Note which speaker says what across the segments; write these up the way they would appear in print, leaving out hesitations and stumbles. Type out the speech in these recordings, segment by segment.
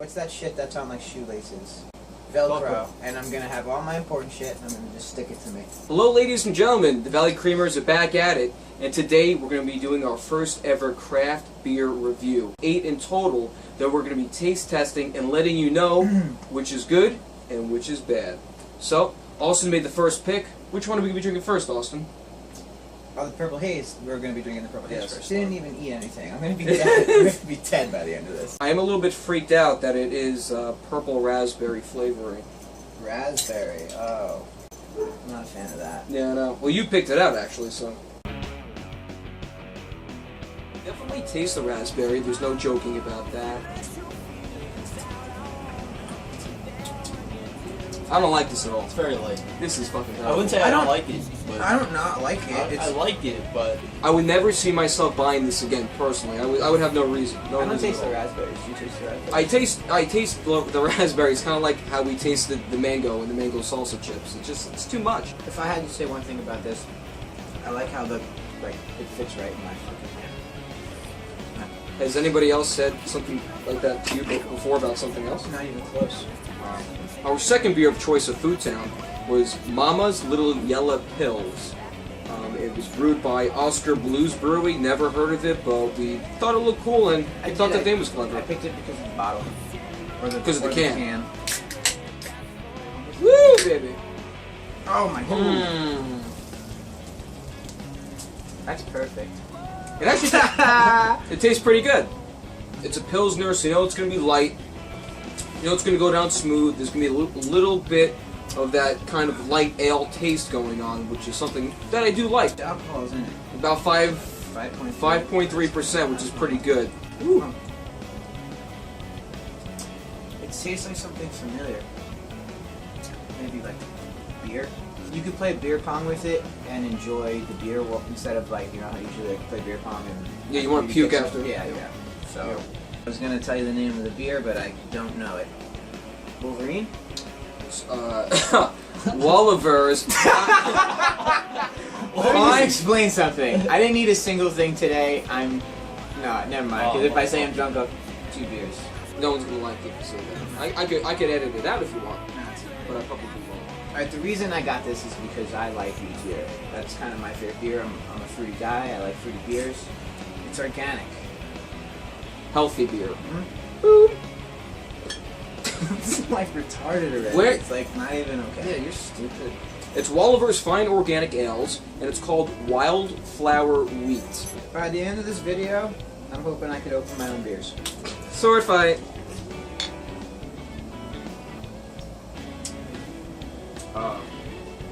Speaker 1: What's that shit that's on like shoelaces? Velcro. And I'm gonna have all my important shit and I'm gonna just stick it to me.
Speaker 2: Hello ladies and gentlemen, the Valley Creamers are back at it, and today we're going to be doing our first ever craft beer review. 8 in total that we're going to be taste testing and letting you know which is good and which is bad. So, Austin made the first pick. Which one are we going to be drinking first, Austin?
Speaker 1: Oh, the Purple Haze. We're going to be drinking the Purple Haze
Speaker 2: Yes.
Speaker 1: first. Didn't even eat anything. I'm going to be dead. I'm going to be dead by the end of this.
Speaker 2: I am a little bit freaked out that it is purple raspberry flavoring.
Speaker 1: Raspberry. Oh. I'm not a fan of that.
Speaker 2: Yeah, no. Well, you picked it out, actually, so. Definitely taste the raspberry. There's no joking about that. I don't like this at all.
Speaker 3: It's very light.
Speaker 2: This is fucking
Speaker 3: I
Speaker 2: terrible.
Speaker 3: wouldn't say I don't like it, but
Speaker 1: I don't not like it.
Speaker 3: I like it, but
Speaker 2: I would never see myself buying this again, personally. I would have no reason. No
Speaker 1: I don't
Speaker 2: reason
Speaker 1: taste
Speaker 2: at
Speaker 1: the
Speaker 2: all.
Speaker 1: raspberries. You taste the raspberries?
Speaker 2: I taste the raspberries, kind of like how we tasted the mango and the mango salsa chips. It's too much.
Speaker 1: If I had to say one thing about this, I like how it fits right in my fucking hand.
Speaker 2: Has anybody else said something like that to you before about something else?
Speaker 1: Not even close.
Speaker 2: Our second beer of choice of Food Town was Mama's Little Yella Pills. It was brewed by Oscar Blues Brewery. Never heard of it, but we thought it looked cool and I thought the name was clever.
Speaker 1: I picked it because of the bottle.
Speaker 2: Because of the can.
Speaker 1: Woo, baby! Oh my god.
Speaker 2: Mm.
Speaker 1: That's perfect.
Speaker 2: It actually it tastes pretty good. It's a Pilsner, so you know it's going to be light. You know it's going to go down smooth. There's going to be a little bit of that kind of light ale taste going on, which is something that I do like.
Speaker 1: The alcohol's in it.
Speaker 2: About 5.3%, which is pretty good. Ooh.
Speaker 1: It tastes like something familiar. Maybe like beer. You could play beer pong with it and enjoy the beer instead of like, you know how usually I play beer pong and...
Speaker 2: Yeah, you want to puke after.
Speaker 1: Yeah. So, yeah. I was going to tell you the name of the beer, but I don't know it. Wolverine?
Speaker 2: Wolaver's.
Speaker 1: Let me just explain something. I didn't eat a single thing today. No, never mind. Because if I say I'm drunk, I'll 2 beers.
Speaker 2: No one's gonna like it if you say that. I could edit it out if you want, but I probably won't.
Speaker 1: Alright, the reason I got this is because I like wheat beer. That's kind of my favorite beer. I'm a fruity guy. I like fruity beers. It's organic.
Speaker 2: Healthy beer.
Speaker 1: Mm-hmm. It's like retarded already.
Speaker 2: Where?
Speaker 1: It's like not even okay.
Speaker 2: Yeah, you're stupid. It's Wolaver's Fine Organic Ales, and it's called Wildflower Wheat.
Speaker 1: By the end of this video, I'm hoping I could open my own beers.
Speaker 2: Sword fight.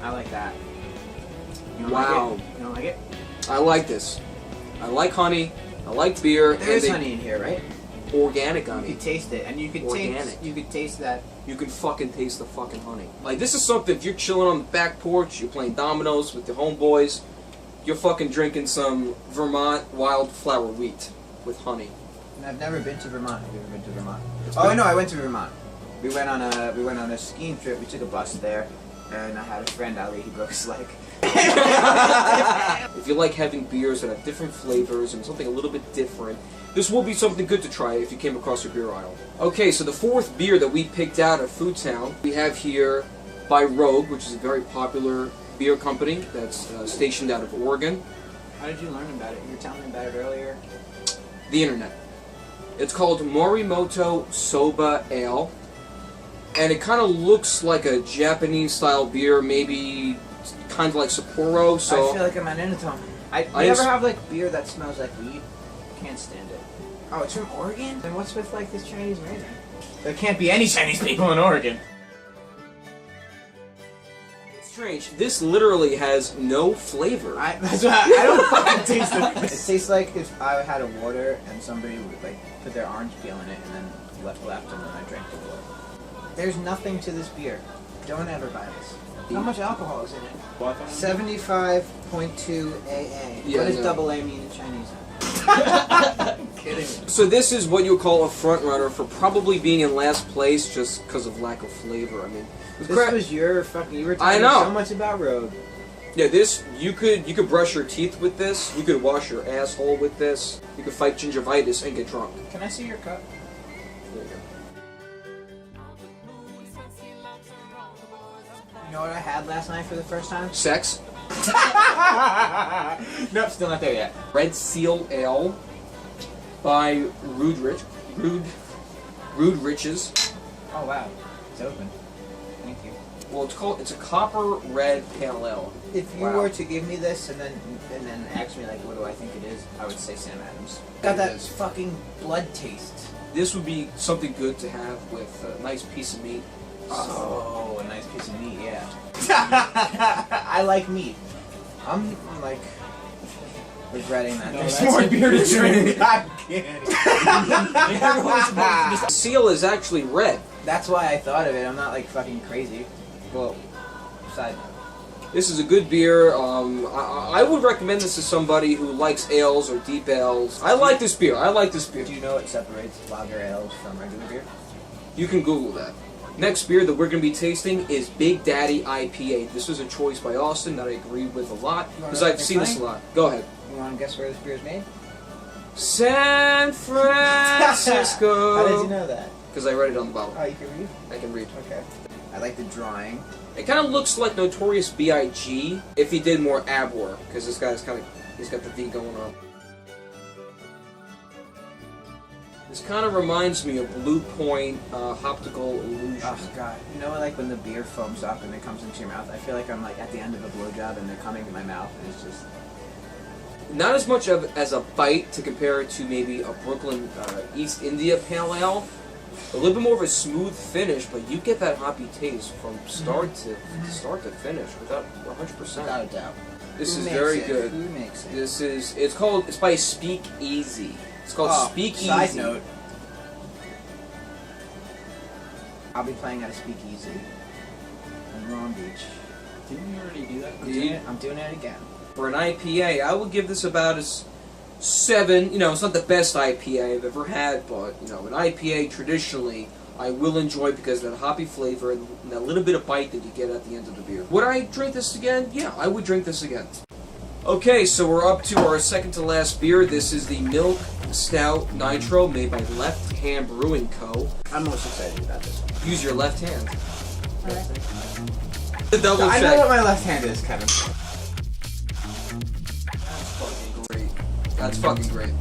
Speaker 1: I like that. You don't
Speaker 2: Wow.
Speaker 1: Like it? You don't like it?
Speaker 2: I like this. I like honey. I like beer.
Speaker 1: There is honey in here, right?
Speaker 2: Organic
Speaker 1: You
Speaker 2: honey.
Speaker 1: could taste it, and you could taste that.
Speaker 2: You can fucking taste the fucking honey. Like, this is something, if you're chilling on the back porch, you're playing dominoes with your homeboys, you're fucking drinking some Vermont Wildflower Wheat with honey.
Speaker 1: And I've never been to Vermont. Have you ever been to Vermont? Oh no, I went to Vermont. We went on a skiing trip. We took a bus there, and I had a friend Ali. He broke his leg.
Speaker 2: If you like having beers that have different flavors and something a little bit different, this will be something good to try if you came across your beer aisle. Okay, so the fourth beer that we picked out of Food Town, we have here by Rogue, which is a very popular beer company that's stationed out of Oregon.
Speaker 1: How did you learn about it? You were telling me about it earlier.
Speaker 2: The internet. It's called Morimoto Soba Ale, and it kind of looks like a Japanese-style beer, maybe kind of like Sapporo. So
Speaker 1: I feel like I'm at Inatone. You ever have like beer that smells like weed? Can't stand it. Oh, it's from Oregon? Then what's with like this Chinese rating? There can't be any Chinese people in Oregon.
Speaker 2: It's strange. This literally has no flavor.
Speaker 1: That's why I don't fucking taste it. It tastes like if I had a water and somebody would like put their orange peel in it and then left and then I drank the water. There's nothing to this beer. Don't ever buy this. How much alcohol is in it? 75.2 AA.
Speaker 2: Yeah,
Speaker 1: what does
Speaker 2: no.
Speaker 1: double A mean in Chinese? Kidding me.
Speaker 2: So this is what you would call a front runner for probably being in last place just because of lack of flavor. I mean,
Speaker 1: This was your fucking. You were
Speaker 2: I
Speaker 1: talking
Speaker 2: know.
Speaker 1: so much about Rogue.
Speaker 2: Yeah, this you could brush your teeth with this. You could wash your asshole with this. You could fight gingivitis and get drunk.
Speaker 1: Can I see your cup?
Speaker 2: There you go.
Speaker 1: You know what I had last night for the first time?
Speaker 2: Sex.
Speaker 1: Nope, still not there yet.
Speaker 2: Red Seal Ale by Ruedrich. Ruedrich's.
Speaker 1: Oh wow, it's open. Thank you.
Speaker 2: Well, it's a copper red pale ale.
Speaker 1: If you were to give me this and then ask me like what do I think it is, I would say Sam Adams. Got that fucking blood taste.
Speaker 2: This would be something good to have with a nice piece of meat.
Speaker 1: Oh, a nice piece of meat, yeah. I like meat. I'm like regretting that.
Speaker 3: No,
Speaker 1: There's
Speaker 3: that's
Speaker 1: more
Speaker 3: it.
Speaker 1: beer to drink. I'm kidding.
Speaker 2: Seal is actually red.
Speaker 1: That's why I thought of it. I'm not like fucking crazy. Well, side note.
Speaker 2: This is a good beer. I would recommend this to somebody who likes ales or deep ales. I like this beer.
Speaker 1: Do you know what separates lager ales from regular beer?
Speaker 2: You can Google that. Next beer that we're going to be tasting is Big Daddy IPA. This was a choice by Austin that I agree with a lot because I've seen this a lot. Go ahead.
Speaker 1: You want to guess where this beer is made?
Speaker 2: San Francisco.
Speaker 1: How did you know that?
Speaker 2: Because I read it on the bottle.
Speaker 1: Oh, you can read?
Speaker 2: I can read.
Speaker 1: Okay. I like the drawing.
Speaker 2: It kind of looks like Notorious B.I.G. if he did more ab work, because this guy's he's got the V going on. This kind of reminds me of Blue Point Optical Illusion.
Speaker 1: Oh god. You know like when the beer foams up and it comes into your mouth? I feel like I'm like at the end of a blowjob and they're coming in my mouth and it's just...
Speaker 2: Not as much as a bite to compare it to maybe a Brooklyn East India Pale Ale. A little bit more of a smooth finish, but you get that hoppy taste from start to finish without 100%.
Speaker 1: Without a doubt.
Speaker 2: This
Speaker 1: Who
Speaker 2: is
Speaker 1: makes
Speaker 2: very
Speaker 1: it?
Speaker 2: good.
Speaker 1: Who makes it?
Speaker 2: It's by Speakeasy. It's called Speakeasy.
Speaker 1: Side note. I'll be playing at a Speakeasy in Long Beach.
Speaker 3: Didn't you already do that?
Speaker 1: I'm doing it again.
Speaker 2: For an IPA, I would give this about a 7. You know, it's not the best IPA I've ever had, but you know, an IPA traditionally I will enjoy because of that hoppy flavor and that little bit of bite that you get at the end of the beer. Would I drink this again? Yeah, I would drink this again. Okay, so we're up to our second to last beer. This is the Milk Stout Nitro made by Left Hand Brewing Co.
Speaker 1: I'm most excited about this one.
Speaker 2: Use your left hand.
Speaker 1: Alright.
Speaker 2: The double
Speaker 1: I
Speaker 2: check.
Speaker 1: know what my left hand is, Kevin.
Speaker 2: That's fucking great.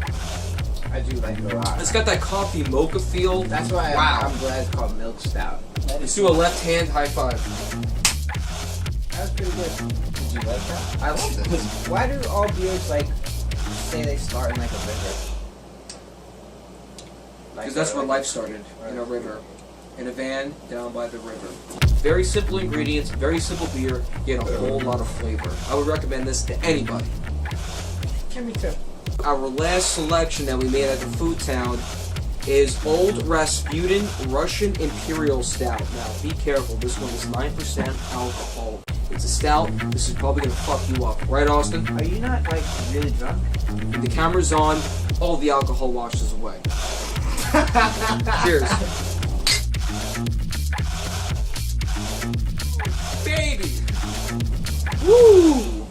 Speaker 1: I do like it a lot.
Speaker 2: It's got that coffee mocha feel.
Speaker 1: That's why I'm glad it's called Milk Stout.
Speaker 2: Let's do a left hand high five.
Speaker 1: That was pretty good. Did you like that?
Speaker 2: I love this.
Speaker 1: Why do all beers like say they start in like a river?
Speaker 2: Because that's where life started, in a river. In a van down by the river. Very simple ingredients, very simple beer, yet a whole lot of flavor. I would recommend this to anybody.
Speaker 1: Give me two.
Speaker 2: Our last selection that we made at the Food Town is Old Rasputin Russian Imperial Stout. Now, be careful. This one is 9% alcohol. It's a stout. This is probably going to fuck you up. Right, Austin?
Speaker 1: Are you not like really drunk?
Speaker 2: The camera's on. All the alcohol washes away. Cheers. Baby! Woo!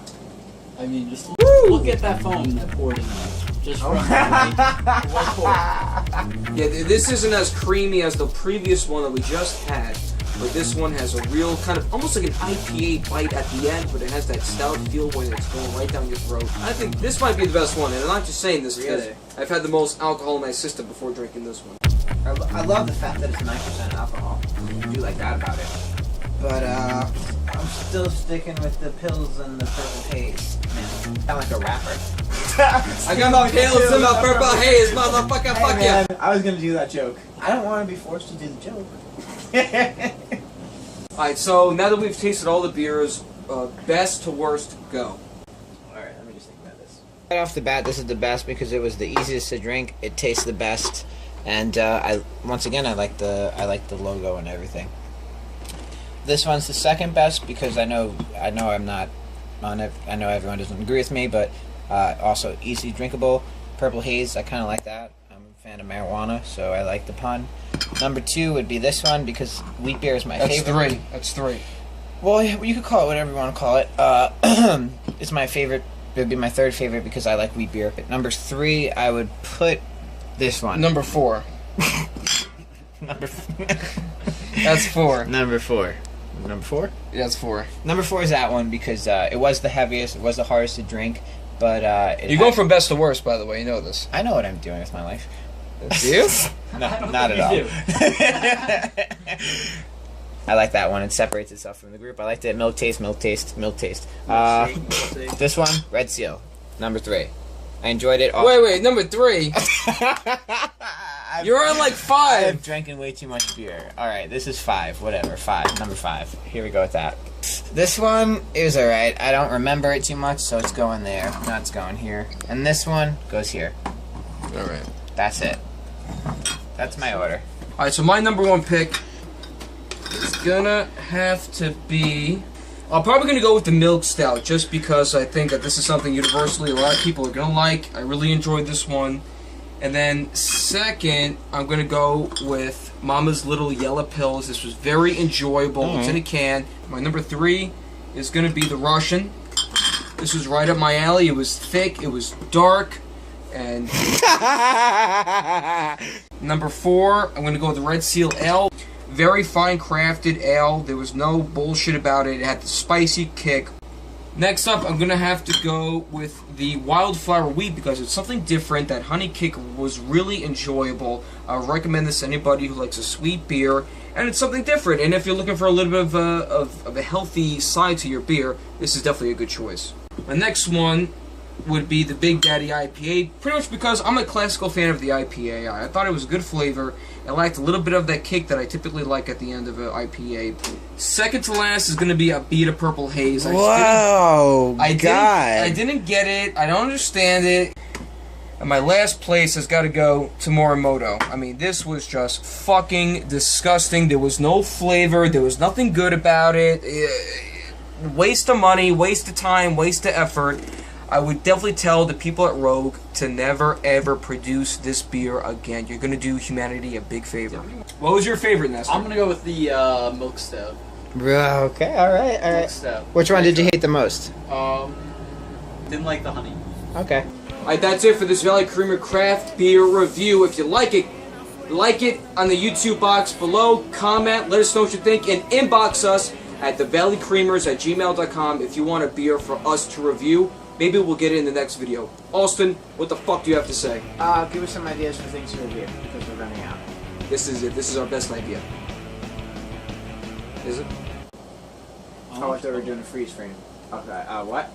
Speaker 3: I mean, just
Speaker 2: Woo!
Speaker 3: look at that foam that poured in there. Just from one pour.
Speaker 2: Yeah, this isn't as creamy as the previous one that we just had, but this one has a real kind of almost like an IPA bite at the end, but it has that stout feel when it's going right down your throat. I think this might be the best one, and I'm not just saying this because
Speaker 1: Really?
Speaker 2: I've had the most alcohol in my system before drinking this one.
Speaker 1: I love the fact that it's 9% alcohol. I do like that about it. But I'm still sticking with the pills and the purple haze. Man, sound like a rapper.
Speaker 2: I got my pills in my purple haze, motherfucker,
Speaker 1: Hey,
Speaker 2: fuck
Speaker 1: man,
Speaker 2: yeah.
Speaker 1: I was gonna do that joke. I don't want to be forced to do the joke.
Speaker 2: Alright, so now that we've tasted all the beers, best to worst, go.
Speaker 1: Alright, let me just think about this. Right off the bat, this is the best because it was the easiest to drink. It tastes the best, and I like the logo and everything. This one's the second best because I know I'm not on it. I know everyone doesn't agree with me, but also easy drinkable. Purple haze, I kind of like that. I'm a fan of marijuana, so I like the pun. Number 2 would be this one because wheat beer is my favorite.
Speaker 2: That's 3.
Speaker 1: Well, you could call it whatever you want to call it. It's my favorite. It would be my third favorite because I like wheat beer. Number 3, I would put this one.
Speaker 2: Number 4. That's 4.
Speaker 1: Number 4. Number 4?
Speaker 2: Yeah, it's 4.
Speaker 1: Number 4 is that one because it was the heaviest, it was the hardest to drink, but
Speaker 2: You're going from best to worst, by the way. You know this.
Speaker 1: I know what I'm doing with my life.
Speaker 2: Do you?
Speaker 1: No,
Speaker 3: I don't
Speaker 1: not
Speaker 3: think
Speaker 1: at all.
Speaker 3: you
Speaker 1: I like that one. It separates itself from the group. I liked it. Milk taste, milk taste, milk taste. This one, Red Seal, number 3. I enjoyed it.
Speaker 2: Wait, number 3. You're on like 5.
Speaker 1: I'm drinking way too much beer. Alright, this is 5. Whatever. 5. Number 5. Here we go with that. This one is alright. I don't remember it too much, so it's going there. No, it's going here. And this one goes here.
Speaker 2: Alright.
Speaker 1: That's it. That's my order.
Speaker 2: Alright, so my number 1 pick is gonna have to be... I'm probably gonna go with the Milk Stout, just because I think that this is something universally a lot of people are gonna like. I really enjoyed this one. And then second, I'm gonna go with Mama's Little Yella Pills. This was very enjoyable. It's in a can. My number 3 is gonna be the Russian. This was right up my alley. It was thick. It was dark. And number 4, I'm gonna go with the Red Seal Ale. Very fine crafted ale. There was no bullshit about it. It had the spicy kick. Next up, I'm going to have to go with the Wildflower Wheat because it's something different. That honey kick was really enjoyable. I would recommend this to anybody who likes a sweet beer. And it's something different. And if you're looking for a little bit of a healthy side to your beer, this is definitely a good choice. My next one would be the Big Daddy IPA, pretty much because I'm a classical fan of the IPA. I thought it was a good flavor. It lacked a little bit of that kick that I typically like at the end of an IPA. Second to last is going to be Abita Purple Haze. I didn't get it. I don't understand it. And my last place has got to go to Morimoto. I mean, this was just fucking disgusting. There was no flavor. There was nothing good about it. Waste of money, waste of time, waste of effort. I would definitely tell the people at Rogue to never ever produce this beer again. You're going to do humanity a big favor. What was your favorite, Nestor?
Speaker 3: I'm gonna go with the Milk Stout.
Speaker 1: Okay, alright,
Speaker 3: Milk Stout.
Speaker 1: Which one did you hate the most?
Speaker 3: Didn't like the honey.
Speaker 1: Okay.
Speaker 2: Alright, that's it for this Valley Creamer craft beer review. If you like it on the YouTube box below, comment, let us know what you think, and inbox us at thevalleycreamers@gmail.com if you want a beer for us to review. Maybe we'll get it in the next video. Austin, what the fuck do you have to say?
Speaker 1: Give us some ideas for things to review, because we're running out.
Speaker 2: This is it. This is our best idea. Is it?
Speaker 1: Oh, I thought we were doing a freeze frame. Okay, what?